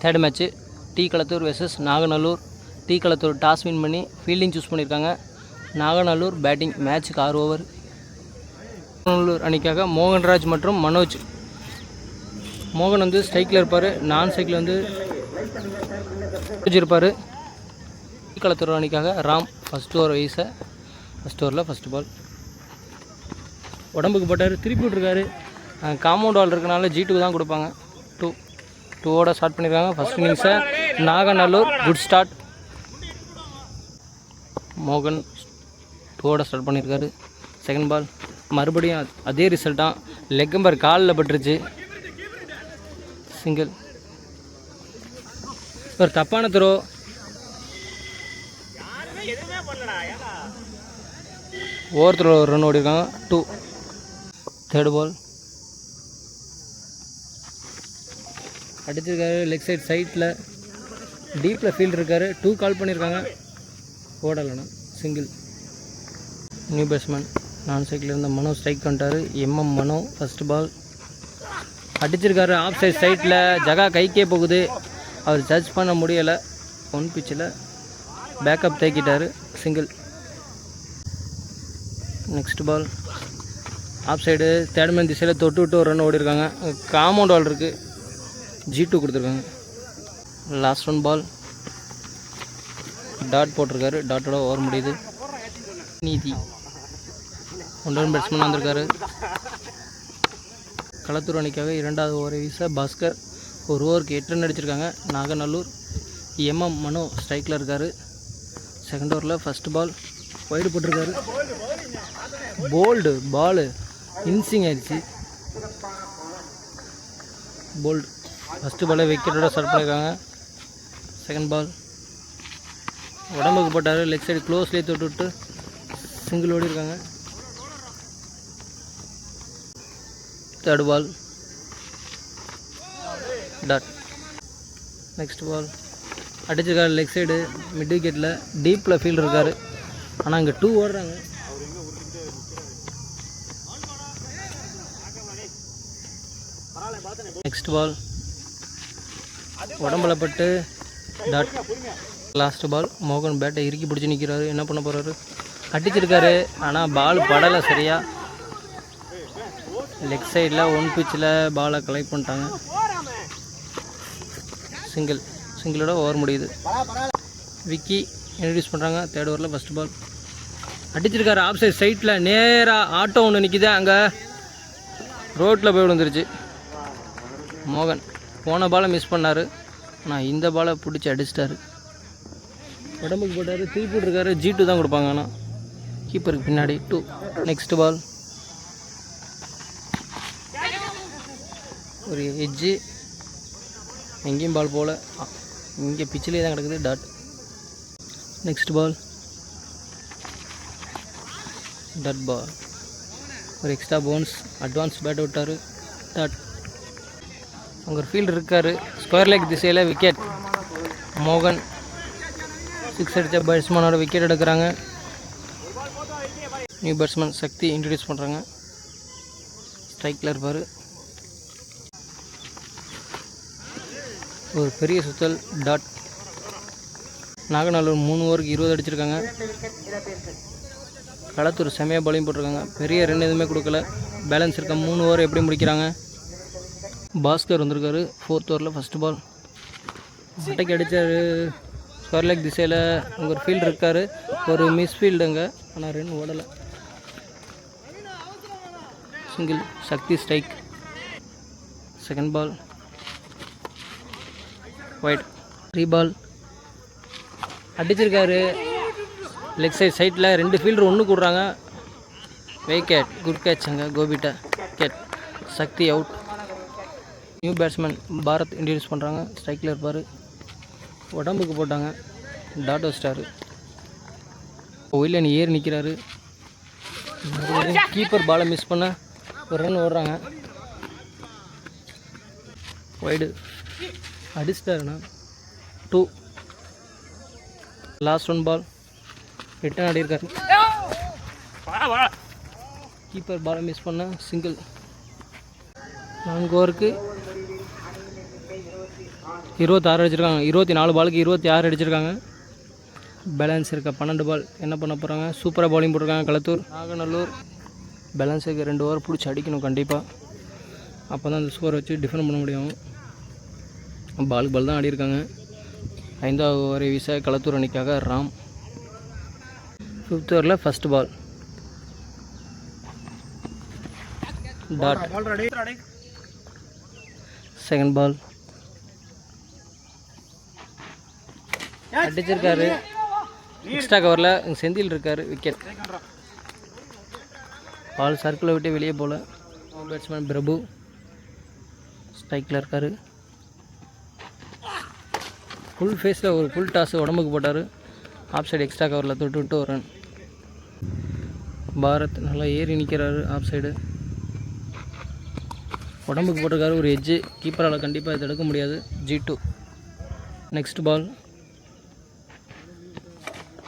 Third match T Kalathur versus Naganallur. T Kalathur toss win பண்ணி fielding choose பண்ணியிருக்காங்க. Naganallur batting. மேட்ச்சுக்கு 6 over. Naganallur அணிக்காக மோகன்ராஜ் மற்றும் மனோஜ். மோகன் வந்து ஸ்ட்ரைக்கில் இருப்பார், நான் ஸ்ட்ரைக்கில் வந்து இருப்பார். டி களத்தூர் அணிக்காக ராம் ஃபஸ்ட் ஓவர் வயசை. ஃபஸ்ட் ஓவரில் ஃபஸ்ட் பால். உடம்புக்கு போட்டார், திருப்பி விட்ருக்காரு. காம்பவுண்ட் வால் இருக்கனால G2 தான் கொடுப்பாங்க. 2 ஸ்டார்ட் பண்ணியிருக்காங்க ஃபஸ்ட் இன்னிங்ஸை. Naganallur good start. மோகன் 2 ஸ்டார்ட் பண்ணியிருக்காரு. செகண்ட் பால் மறுபடியும் அதே ரிசல்ட் தான். லெக் அம்பர் காலில் பட்டுருச்சு. சிங்கிள். ஒரு தப்பான த்ரோ. ஓவர் த்ரோ ரன் ஓடிருக்காங்க. 2. தேர்ட் பால் அடிச்சிருக்காரு லெக் சைட்டில் டீப்பில் ஃபீல்டு இருக்கார். 2 கால் பண்ணியிருக்காங்க. ஓடலைண்ணா. சிங்கிள். நியூ பேட்ஸ்மேன் நான் சைக்கிள் இருந்த மனோ ஸ்ட்ரைக் பண்ணிட்டார். மனோ ஃபஸ்ட் பால் அடிச்சிருக்காரு ஆஃப் சைட் சைட்டில். ஜகா கைக்கே போகுது, அவர் ஜட்ஜ் பண்ண முடியலை. 1 பிச்சில் பேக்கப் தேக்கிட்டார். Single. Next ball off side third man திசையில் தொட்டு விட்டு ஒரு ரன் ஓடிருக்காங்க. காம்பவுண்ட் வால் இருக்குது, G2 கொடுத்துருக்காங்க. லாஸ்ட் 1 பால் டாட் போட்டிருக்காரு. டாட்டோட ஓவர் முடியுது. நீதி 1 பேட்ஸ்மேன் வந்திருக்காரு. களத்தூர் அணிக்காக 2வது ஓவர் வீச பாஸ்கர் 1 ஓவருக்கு 8 ரன் அடிச்சிருக்காங்க. நாகநல்லூர் மனோ ஸ்ட்ரைக்கில் இருக்கார். செகண்ட் ஓவரில் ஃபஸ்ட் பால் வைடு போட்டிருக்காரு. போல்டு பால் இன்சிங் ஆயிடுச்சு. போல்டு ஃபஸ்ட்டு பாலை விக்கெட்டோட ஸ்டார்ட் பண்ணியிருக்காங்க. செகண்ட் பால் உடம்புக்கு போட்டார். லெக் சைடு க்ளோஸ்லேயே தொட்டு விட்டு சிங்கிள் ஓடிருக்காங்க. Third ball dot. Next ball அடிச்சிருக்காரு லெக் சைடு மிட் விக்கெட்டில். டீப்பில் ஃபீல்டு இருக்கார், ஆனால் இங்கே 2 ஓடுறாங்க. நெக்ஸ்ட் பால் உடம்புல பட்டு டாட். லாஸ்ட் பால் மோகன் பேட்டை இறுக்கி பிடிச்சி நிற்கிறாரு. என்ன பண்ண போகிறாரு? அடிச்சிருக்காரு, ஆனால் பால் படலை சரியா. லெக் சைடில் 1 பிச்சில் பாலை கலெக்ட் பண்ணிட்டாங்க. சிங்கிளோட ஓவர் முடியுது. விக்கி இன்ட்ரடியூஸ் பண்ணுறாங்க. தேர்ட் ஓவரில் ஃபஸ்ட் பால் அடிச்சிருக்காரு ஆஃப் சைட் சைட்டில். நேராக ஆட்டோ ஒன்று நிற்கிது, அங்கே ரோட்டில் போய் விழுந்துருச்சு. மோகன் போன பாலை மிஸ் பண்ணார், ஆனால் இந்த பாலை பிடிச்சி அடிச்சிட்டாரு. உடம்புக்கு போட்டார், திருப்பி விட்ருக்காரு. G2 தான் கொடுப்பாங்க, ஆனால் கீப்பருக்கு பின்னாடி 2. நெக்ஸ்ட் பால் ஒரு எட்ஜு, எங்கேயும் பால் போல், இங்கே பிச்சிலே தான் கிடக்குது. Dot. Next ball dot ball. ஒரு எக்ஸ்ட்ரா பவுன்ஸ், அட்வான்ஸ் பேட் விட்டார். டாட். அங்கே ஒரு ஃபீல்டு இருக்கார். ஸ்கொயர் லெக் திசையில் விக்கெட். மோகன் 6 அடித்த பேட்ஸ்மேனோட விக்கெட் எடுக்கிறாங்க. நியூ பேட்ஸ்மேன் சக்தி இன்ட்ரடியூஸ் பண்ணுறாங்க. ஸ்ட்ரைக்கில் இருப்பார். ஒரு பெரிய சுத்தல். டாட். நாகநல்லூர் 3 ஓவருக்கு 20 அடிச்சிருக்காங்க. களத்தூர் செமையாக பாலிங் போட்டிருக்காங்க. பெரிய ரன் எதுவுமே கொடுக்கல. பேலன்ஸ் இருக்க 3 ஓவர் எப்படி முடிக்கிறாங்க? பாஸ்கர் வந்திருக்காரு. 4th ஓவரில் ஃபஸ்ட் பால் சட்டைக்கு அடித்தார். ஸ்கொயர் லெக் திசையில் அங்கே ஒரு ஃபீல்டு இருக்கார். ஒரு மிஸ் ஃபீல்டுங்க, ஆனால் ரன் ஓடலை. Single. Sakthi strike. Second ball wide. 3 ball அடிச்சிருக்காரு லெக் சைட்டில். 2 ஃபீல்டர் ஒன்று கூடுறாங்க. விக்கெட். Good catch. அங்கே கோபிட்டா கேட். Sakthi out. New batsman Bharath introduce பண்ணுறாங்க. ஸ்ட்ரைக்கில் இருப்பார். உடம்புக்கு போட்டாங்க. டாட் வச்சிட்டாரு. ஒயிலன் ஏறி நிற்கிறாரு. கீப்பர் பாலை மிஸ் பண்ண ஒரு ரன் ஓடுறாங்க. வைடு அடிச்சிட்டாருண்ணா. 2. லாஸ்ட் 1 பால் ரிட்டர்ன் ஆடிருக்காரு. கீப்பர் பாலை மிஸ் பண்ண சிங்கிள். 4 ஓவருக்கு 26 அடிச்சிருக்காங்க. 24 பாலுக்கு 26 அடிச்சிருக்காங்க. பேலன்ஸ் இருக்க 12 பால் என்ன பண்ண போகிறாங்க? சூப்பராக பவுலிங் போட்டிருக்காங்க களத்தூர். நாகநல்லூர் பேலன்ஸ் இருக்க 2 ஓவர் பிடிச்சி அடிக்கணும் கண்டிப்பாக. அப்போ தான் அந்த ஸ்கோரை வச்சு டிஃபெண்ட் பண்ண முடியும். பாலுக்கு பால் தான் ஆடிருக்காங்க. 5வது ஓவரை வீச களத்தூர் அணிக்காக ராம். 5th ஓவரில் first ball dot. Second ball அடிச்சிருக்காரு. எக்ஸ்ட்ரா கவரில் செந்தில் இருக்கார். விக்கெட். பால் சர்க்கிளை விட்டு வெளியே போல. பேட்ஸ்மேன் பிரபு ஸ்ட்ரைக்கில் இருக்கார். ஃபுல் ஃபேஸில் ஒரு ஃபுல் டாஸ் உடம்புக்கு போட்டார். ஆஃப் சைடு எக்ஸ்ட்ரா கவரில் தொட்டு விட்டு ஒரு ரன். பாரத் நல்லா ஏறி நிற்கிறாரு. ஆஃப் சைடு உடம்புக்கு போட்டிருக்காரு. ஒரு எட்ஜு கீப்பரால் கண்டிப்பாக இது எடுக்க முடியாது. G2. நெக்ஸ்ட் பால்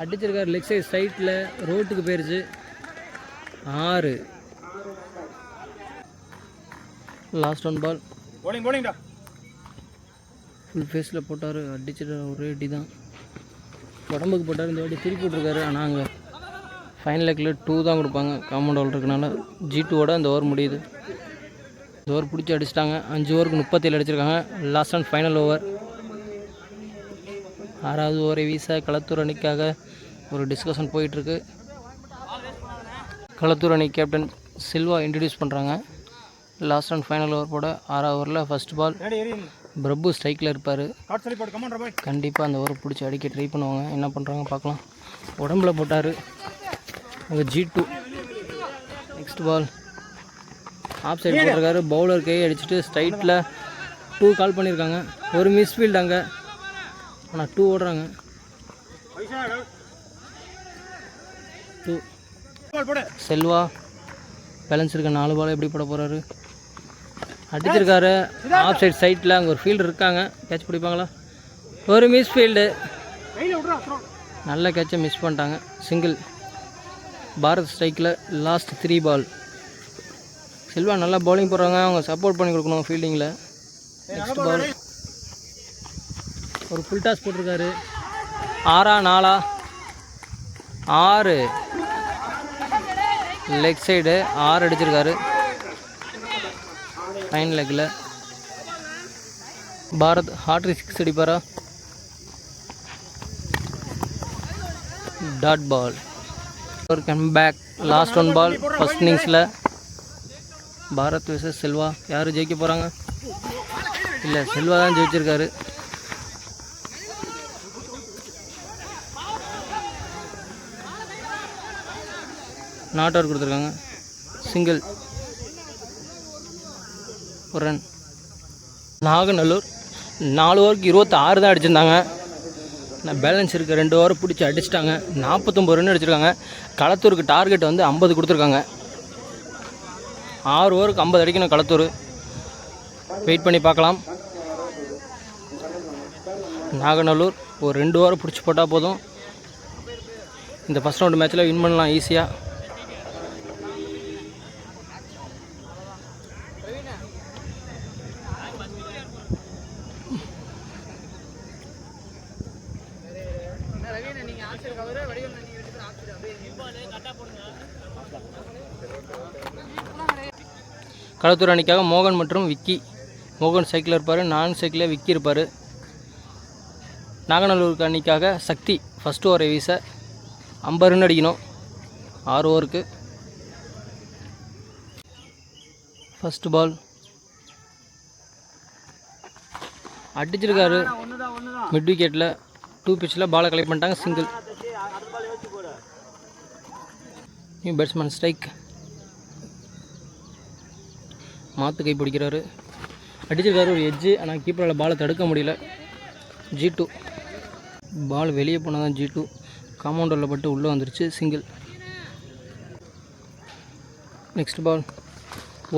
அடிச்சிருக்காரு. லெக் சைட் சைட்டில் ரோட்டுக்கு போயிடுச்சு. 6. லாஸ்ட் ஒன் பால் ஃபுல் ஃபேஸில் போட்டார். அடிச்சிட்டு ஒரே அடி தான் உடம்புக்கு போட்டார். இந்த வாட்டி திருப்பி விட்ருக்காரு. ஆனால் அங்கே ஃபைனல் லெக்கில் 2 தான் கொடுப்பாங்க. காம்பவுண்ட் ஓவர் இருக்கனால G2ஓட அந்த ஓவர் முடியுது. இந்த ஓவர் பிடிச்சி அடிச்சிட்டாங்க. 5 ஓவருக்கு 37 அடிச்சிருக்காங்க. Last and final over. 6வது ஓவரை வீச களத்தூர் அணிக்காக ஒரு டிஸ்கஷன் போயிட்டுருக்கு. களத்தூர் அணி கேப்டன் சில்வா இன்ட்ரடியூஸ் பண்ணுறாங்க. லாஸ்ட் அண்ட் ஃபைனல் ஓவர் போட 6வது ஓவரில் ஃபஸ்ட் பால். பிரபு ஸ்ட்ரைக்கில் இருப்பார். கண்டிப்பாக அந்த ஓவர் பிடிச்சி அடிக்க ட்ரை பண்ணுவாங்க. என்ன பண்ணுறாங்க பார்க்கலாம். உடம்புல போட்டார். அங்கே G2. Next ball off side போட்டிருக்காரு. பவுலர் கை அடிச்சுட்டு ஸ்ட்ரைட்டில் 2 கால் பண்ணியிருக்காங்க. ஒரு மிஸ்ஃபீல்டு அங்கே. ஆனால் 2 ஓடுறாங்க. 2. செல்வா பேலன்ஸ் இருக்க 4 பால் எப்படி போட போகிறாரு? அடிச்சிருக்காரு. ஆஃப் சைட் சைட்டில் அங்கே ஒரு ஃபீல்டு இருக்காங்க. கேட்ச் பிடிப்பாங்களா? ஒரு மிஸ் ஃபீல்டு. நல்ல கேட்சை மிஸ் பண்ணிட்டாங்க. சிங்கிள். பாரத் ஸ்ட்ரைக்கில் லாஸ்ட் 3 பால். செல்வா நல்லா பவுலிங் போடுறாங்க. அவங்க சப்போர்ட் பண்ணி கொடுக்கணும் ஃபீல்டிங்கில். நெக்ஸ்ட் பால் ஒரு ஃபுல் டாஸ் போட்டிருக்காரு. 6 4 6 லெக் சைடு 6 அடிச்சிருக்காரு. ஃபைன் லெக்கில் பாரத் ஹார்ட்ரிக் 6 அடிப்பாரா? Dot ball. ஒரு come back. Last one ball first இன்னிங்ஸில் பாரத் வர்சஸ் செல்வா. யார் ஜெயிக்க போகிறாங்க? இல்லை, செல்வா தான் ஜெயிச்சிருக்காரு. நாட் அவுட் கொடுத்துருக்காங்க. சிங்கிள். ஒரு ரன். நாகநல்லூர் 4 ஓவருக்கு 26 தான் அடிச்சிருந்தாங்க. பேலன்ஸ் இருக்க 2 ஓவர் பிடிச்சி அடிச்சிட்டாங்க. 49 ரன் அடிச்சிருக்காங்க. களத்தூருக்கு டார்கெட் வந்து 50 கொடுத்துருக்காங்க. 6 ஓவருக்கு 50 அடிக்கணும் களத்தூர். வெயிட் பண்ணி பார்க்கலாம். நாகநல்லூர் ஒரு 2 ஓவர் பிடிச்சி போட்டால் போதும். இந்த ஃபஸ்ட் ரவுண்டு மேட்ச்சில் வின் பண்ணலாம் ஈஸியாக. களத்தூர் அணிக்காக மோகன் மற்றும் விக்கி. மோகன் சைக்கிளில் இருப்பார். நான் சைக்கிளில் விக்கி இருப்பார். நாகநல்லூருக்கு அணிக்காக சக்தி ஃபஸ்ட் ஓவரை வீச 50 ரன் அடிக்கணும் 6 ஓவருக்கு. ஃபஸ்ட் பால் அடிச்சிருக்காரு. மிட் விக்கெட்டில் 2 பிச்சில் பாலை கலெக்ட் பண்ணிட்டாங்க. சிங்கிள். New batsman strike. மாற்று கை பிடிக்கிறாரு. அடிச்சிருக்காரு ஒரு எட்ஜு. ஆனால் கீப்பரால் பாலை தடுக்க முடியல. G2. பால் வெளியே போனால் தான் G2. காம்பவுண்டரில் பட்டு உள்ளே வந்துருச்சு. சிங்கிள். நெக்ஸ்ட் பால்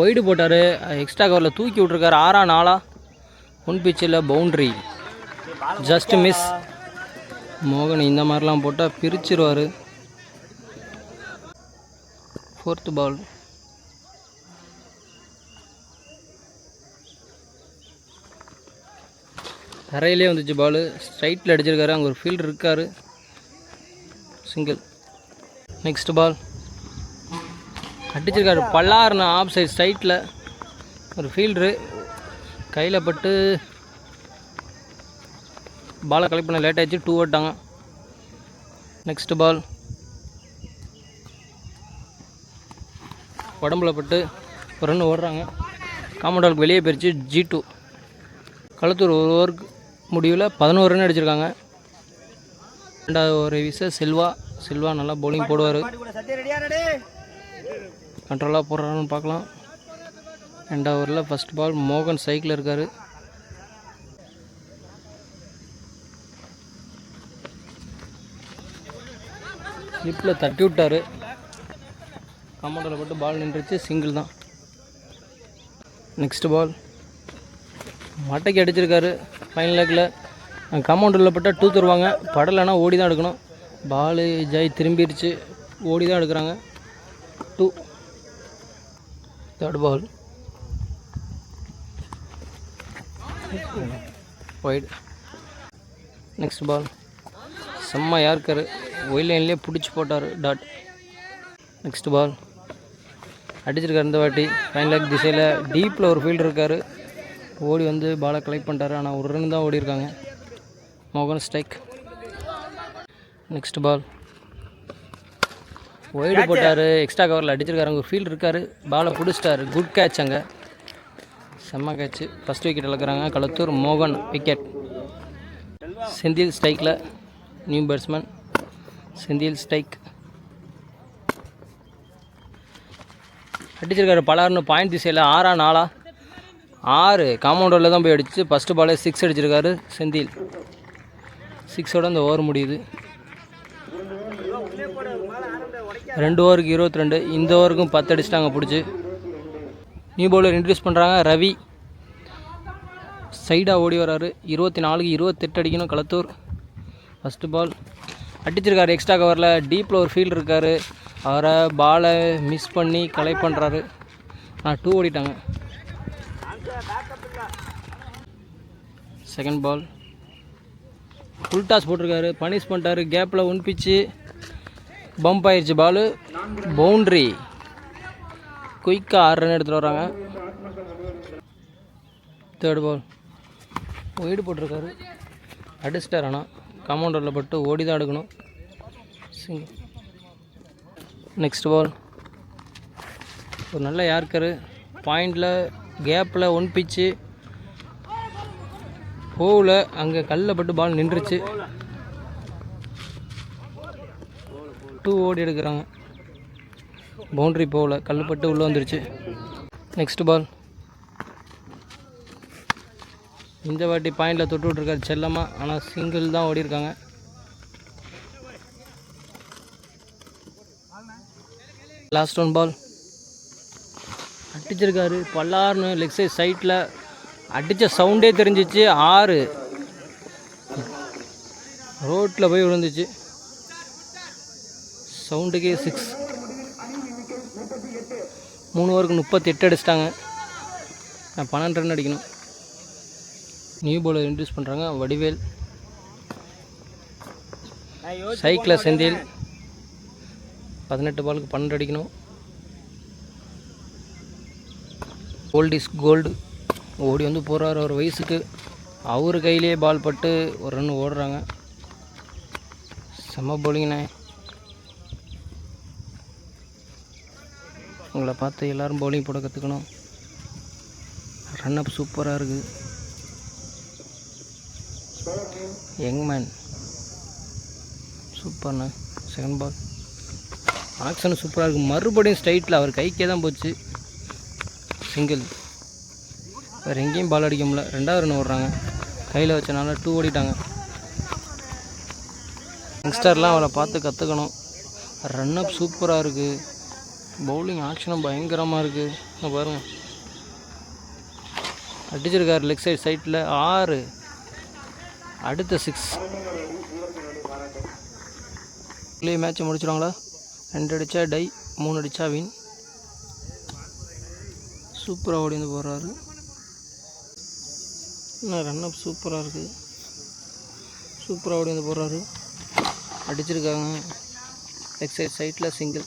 ஒய்டு போட்டார். எக்ஸ்ட்ரா கவரில் தூக்கி விட்ருக்காரு. 6 4 ஒன் பிச்சில் பவுண்ட்ரி. Just miss. மோகன் இந்த மாதிரிலாம் போட்டால் பிரிச்சிருவார். 4th பால் தரையிலே வந்துச்சு பால். ஸ்ட்ரைட்டில் அடிச்சிருக்காரு. அங்கே ஒரு ஃபீல்டர் இருக்கார். சிங்கிள். நெக்ஸ்ட் பால் அடிச்சிருக்காரு. பல்லாருன்னு ஆஃப் சைட் ஸ்ட்ரைட்டில் ஒரு ஃபீல்டரு கையில் பட்டு பாலை கலெக்ட் பண்ண லேட் ஆகிடுச்சு. 2 ஓட்டாங்க. நெக்ஸ்ட் பால் உடம்புல பட்டு ஒரு ரன் ஓடுறாங்க. காம்பவுண்ட் வெளியே போயிடுச்சு. G2. களத்தூர் ஒரு ஓவருக்கு முடிவில் 11 ரன் அடிச்சிருக்காங்க. 2வது ஓவர் வீச சில்வா நல்லா பவுலிங் போடுவார். கண்ட்ரோலாக போடுறாருன்னு பார்க்கலாம். 2வது ஓவரில் ஃபஸ்ட் பால் மோகன் சைக்கிள் இருக்கார். ஸ்லிப்பில் தட்டி விட்டார். காம்பவுண்டில் போட்டு பால் நின்றுச்சு. சிங்கிள் தான். நெக்ஸ்ட் பால் மட்டைக்கு அடிச்சிருக்காரு. ஃபைனல் லெக்கில் காம்பவுண்டில் பட்டால் 2 தருவாங்க. படலைன்னா ஓடி தான் எடுக்கணும். பால் ஜெய் திரும்பிடுச்சு. ஓடி தான் எடுக்கிறாங்க. 2. Third ball wide. Next ball செம்ம யார்க்கர் ஒயில் லைன்லேயே பிடிச்சி போட்டார். டாட். நெக்ஸ்ட் பால் அடிச்சிருக்காரு. இந்த வாட்டி ஃபைனல் லெக் திசையில் டீப்பில் ஒரு ஃபீல்டர் இருக்கார். ஓடி வந்து பாலை கலெக்ட் பண்ணிட்டாரு. ஆனால் ஒரு ரன் தான் ஓடி இருக்காங்க. மோகன் ஸ்ட்ரைக். நெக்ஸ்ட் பால் ஒய்டு போட்டார். எக்ஸ்ட்ரா கவரில் அடிச்சிருக்காரு. அங்கே ஒரு ஃபீல்டர் இருக்கார். பாலை பிடிச்சிட்டாரு. Good catch. அங்கே செம்ம கேட்ச். ஃபஸ்ட் விக்கெட் இழக்கிறாங்க. களத்தூர் மோகன் விக்கெட். செந்தில் ஸ்ட்ரைக்கில். New batsman Senthil strike. அடிச்சிருக்காரு. பலாருன்னு பாயிண்ட் திசையில் 6 6 காம்பவுண்டில் தான் போய் அடிச்சு ஃபஸ்ட்டு பாலே 6 அடிச்சிருக்காரு செந்தில். 6ஓட அந்த ஓவர் முடியுது. 2 ஓவருக்கு 22. இந்த ஓவருக்கும் 10 அடிச்சிட்டாங்க பிடிச்சி. நியூ பவுலர் இன்ட்ரடியூஸ் பண்ணுறாங்க. ரவி சைடாக ஓடி வராரு. 24க்கு 28 அடிக்கணும் களத்தூர். ஃபஸ்ட்டு பால் அடிச்சிருக்காரு. எக்ஸ்ட்ரா கவரில் டீப்பில் ஒரு ஃபீல்டு இருக்கார். அவரை பாலை மிஸ் பண்ணி கலெக்ட் பண்ணுறாரு. 2 ஓடிட்டாங்க. செகண்ட் பால் ஃபுல் டாஸ் போட்டிருக்காரு. பனிஷ் பண்ணிட்டாரு. கேப்பில் 1 பிச்சு பம்ப் ஆயிடுச்சு. Ball boundary. குயிக்காக 6 ரன் எடுத்துகிட்டு வராங்க. தேர்ட் பால் ஒய்டு போட்டிருக்காரு. அடிச்சிட்டார். ஆனால் காம்பவுண்டரில் பட்டு ஓடி தான் எடுக்கணும். நெக்ஸ்ட் பால் ஒரு நல்ல யார்க்கரு. பாயிண்டில் கேப்பில் 1 பிச்சு போவில் அங்கே கல்லில் பட்டு பால் நின்றுச்சு. 2 ஓடி எடுக்கிறாங்க. பவுண்ட்ரி போவில் கல் பட்டு உள்ளே வந்துருச்சு. நெக்ஸ்ட் பால் இந்த வாட்டி பாயிண்டில் தொட்டு விட்ருக்காரு செல்லமாக. ஆனால் சிங்கிள் தான் ஓடி இருக்காங்க. லாஸ்ட் 1 பால் அடிச்சிருக்காரு. பல்லாருன்னு லெக் சைட் சைட்டில் அடித்த சவுண்டே தெரிஞ்சிச்சு. 6 ரோட்டில் போய் விழுந்துச்சு. சவுண்டுக்கே 6. 3 ஓவருக்கு 38 அடிச்சிட்டாங்க. 12 ரன் அடிக்கணும். நியூ பவுலர் இன்ட்ரடியூஸ் பண்ணுறாங்க. வடிவேல் சைக்கிளில் செந்தில். 18 பாலுக்கு 12 அடிக்கணும். Old is gold. ஓடி வந்து போகிறார். ஒரு வயசுக்கு அவர் கையிலே பால் பட்டு ஒரு ரன் ஓடுறாங்க. செம்ம பவுலிங்ண்ணே. உங்களை பார்த்து எல்லோரும் பவுலிங் போட கற்றுக்கணும். ரன் அப் சூப்பராக இருக்குது. யங்மேன் சூப்பர்ண்ணே. செகண்ட் பால் ஆக்ஷன் சூப்பராக இருக்குது. மறுபடியும் ஸ்ட்ரைட்டில் அவர் கைக்கே தான் போச்சு. சிங்கிள். வேறு எங்கேயும் பால் அடிக்க முடியல. 2வது ரன் ஓடுறாங்க. கையில் வச்சனால 2 ஓடிட்டாங்க. யங்ஸ்டர்லாம் அவரை பார்த்து கற்றுக்கணும். ரன் அப் சூப்பராக இருக்குது. பவுலிங் ஆக்ஷனும் பயங்கரமாக இருக்குது. பாருங்கள் அடிச்சிருக்காரு. லெக் சைட் சைட்டில் 6. அடுத்த 6. மேட்சை முடிச்சிடுவாங்களா? 2 அடித்தா டை, 3 அடித்தா வின். சூப்பராக ஓடி வந்து போடுறாரு. இன்னும் ரன்அப் சூப்பராக இருக்குது. சூப்பராக ஓடி வந்து போடுறாரு. அடிச்சிருக்காங்க. எக்ஸைட் சைட்டில் சிங்கிள்.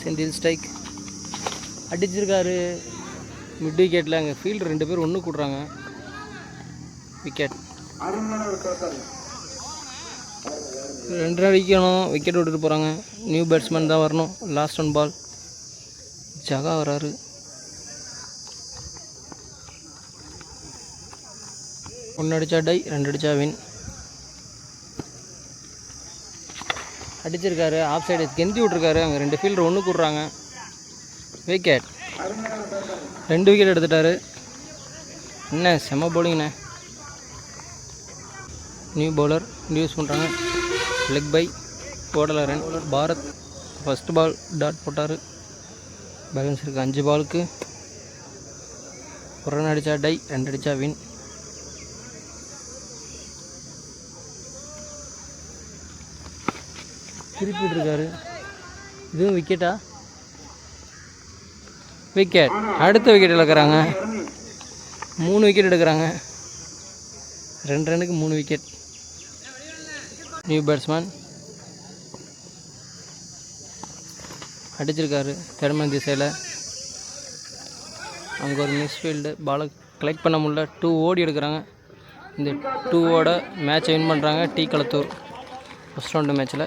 செந்தில் ஸ்ட்ரைக் அடிச்சிருக்காரு. மிட் விக்கெட்டில் அங்கே ஃபீல்டு 2 பேர் ஒன்று கூடுறாங்க. விக்கெட் 2 அடிக்கணும். விக்கெட் விட்டுட்டு போகிறாங்க. நியூ பேட்ஸ்மேன் தான் வரணும். லாஸ்ட் 1 பால். ஜகா வராரு. ஒன்று அடித்தா டை, 2 அடித்தா வின். அடிச்சிருக்காரு. ஆஃப் சைடு கெந்தி விட்ருக்காரு. அங்கே 2 ஃபீல்டர் ஒன்று கூடுறாங்க. விக்கெட் 2 விக்கெட் எடுத்துட்டாரு. என்ன செம்ம பவுலிங்ண்ணே. நியூ பவுலர் யூஸ் பண்ணுறாங்க. லெக் பை போடலை run. Bharat first ball dot போட்டார். பேலன்ஸ் இருக்குது 5 பாலுக்கு. 1 ரன் அடித்தா டை, 2 அடித்தா வின். திருப்பி விட்டுருக்காரு. இதுவும் விக்கெட்டா? விக்கெட். அடுத்த விக்கெட் இழக்கிறாங்க. 3 விக்கெட் எடுக்கிறாங்க. 2 ரன்னுக்கு 3 விக்கெட். நியூ பேட்ஸ்மேன் அடிச்சிருக்காரு. தெர்மன் திசையில் அங்கே ஒரு மிஸ்ஃபீல்டு. பாலை கலெக்ட் பண்ண முடியல. 2 ஓடி எடுக்கிறாங்க. இந்த 2 ஓட மேட்சை வின் பண்ணுறாங்க. டி களத்தூர் ஃபஸ்ட் ரவுண்டு மேட்ச்சில்.